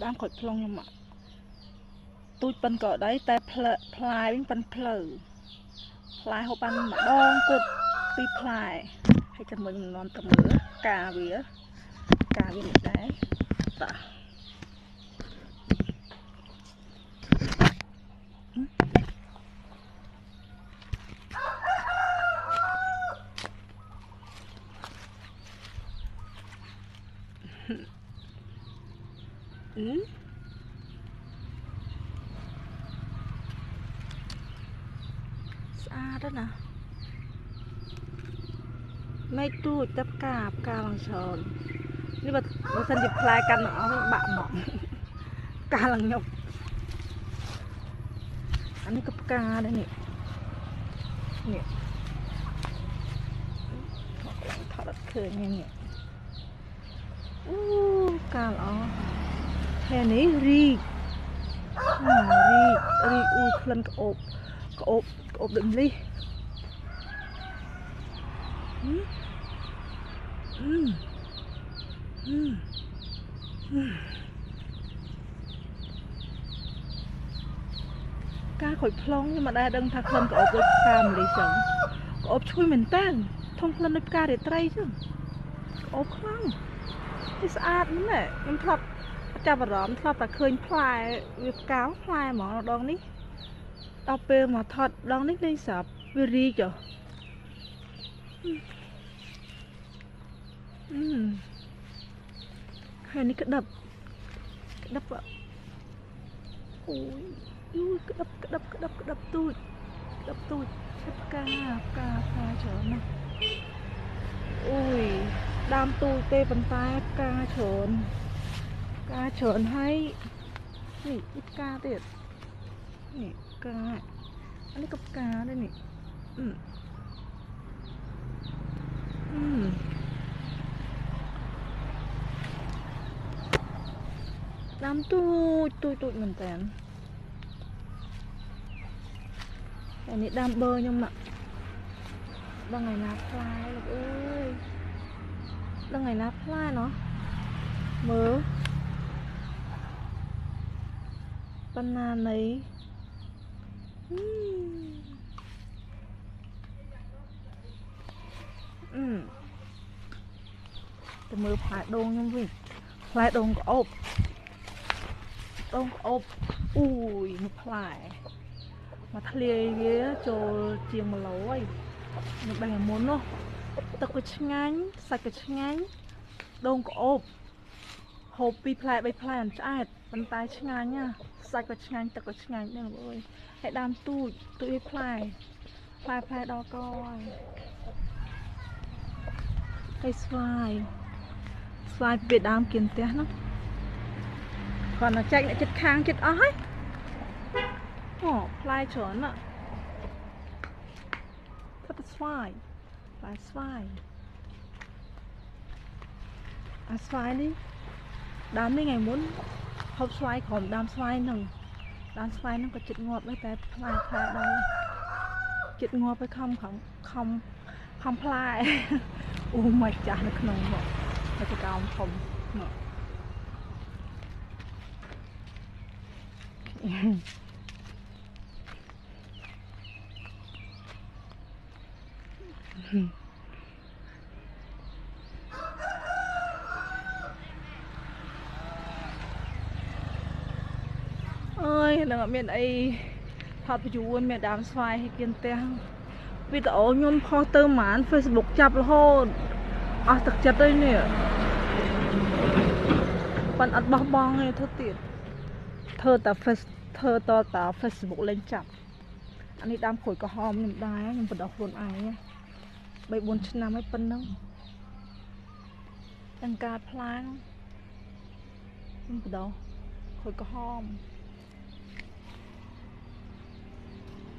តាមខូចផ្លុងខ្ញុំអត់ទូចប៉ុនក៏ដែរតែផ្លែវិញប៉ុនផ្លូវផ្លែហូបបានម្ដងគត់ពីផ្លែហើយចាំមើលខ្ញុំនាំទៅមើលការវាមិនដែរតាស្អាតណាស់មេឃទូចតែផ្កាឡើងច្រើននេះបើសិនជាផ្លែកាន់អស់បាក់ហ្មងផ្កាឡើងញប់អានេះក៏ផ្កាដែរនេះថតអត់ឃើញនេះអូផ្កាល្អហេនេះរីកអូក្លិនក្អូបដូចម្លិះការខូចផ្លុងខ្ញុំមិនដែលដឹងថាក្លិនក្អូបដូចផ្កាម្លិះចឹងក្អូបឈ្ងុយមែនតើធំក្លិនដូចផ្ការាត្រីចឹងក្អូបខ្លាំងនេះស្អាតណាស់ខ្ញុំធ្លាប់ចាប់អារម្មណ៍ធ្លាប់តែឃើញផ្លែវាផ្កាផ្លែហ្មងដងនេះដល់ពេលមកថតដងនេះលេងស្រាប់វារីកហើយនេះក្តាប់អូយក្តាប់ទូចផ្កាច្រើនណាស់អូយដើមទូចទេប៉ុន្តែផ្កាច្រើនហើយនេះផ្កាទៀតនេះផ្កាអានេះក៏ផ្កាដែរនេះដើមទូចមែនតើហើយនេះដើមបឺខ្ញុំណាដឹងថ្ងៃណាផ្លែលោកអើយដឹងថ្ងៃណាផ្លែណោះមើលបណ្ណានៃទៅមើលផ្លែដូងខ្ញុំវិញផ្លែដូងក្អូបអូយមួយផ្លែមកធ្លាយវាចូលជាង1 គីឡូហើយនៅបែរមុននោះទឹកក៏ឆ្ងាញ់សាច់ក៏ឆ្ងាញ់ដូងក្អូបហូប2 ផ្លែ 3 ផ្លែមិនឆ្អែតប៉ុន្តែឆ្ងាញ់ណាសាច់ក៏ឆ្ងាញ់ទឹកក៏ឆ្ងាញ់ហ្នឹងលោកអើយហើយដើមទូចឲ្យផ្លែដល់កហើយស្វាយពីដើមគៀនផ្ទះនោះគាត់ទៅចែកអ្នកចិត្តខាងចិត្តអស់ហើយអូផ្លែច្រើនណាស់គាត់ទៅស្វាយអាស្វាយនេះដើមនេះថ្ងៃមុនហូបស្វាយក្រោមដើមស្វាយហ្នឹងក៏ចិត្តងាប់ដែរតែផ្លែដល់ចិត្តងាប់ទៅខំផ្លែអូមកចាស់នៅក្នុងមកទៅកោមធំមកអើយនឹងអត់មានអីថតបញ្ជូនមានដើមស្វាយឲ្យគៀនផ្ទះវីដេអូខ្ញុំផុសទៅហ្មង Facebook ចាប់រហូតអស់ទឹកចិត្តហើយនេះប៉ិនអត់បោះបង់ទេធ្វើទៀតធ្វើតែ Facebook លេងចាប់អានេះដើមក្រូចក្រហមខ្ញុំដែរខ្ញុំបដោះខ្លួនឯង3 4 ឆ្នាំហើយប៉ុណ្ណឹងទាំងការផ្លាងខ្ញុំបដោះក្រូចក្រហម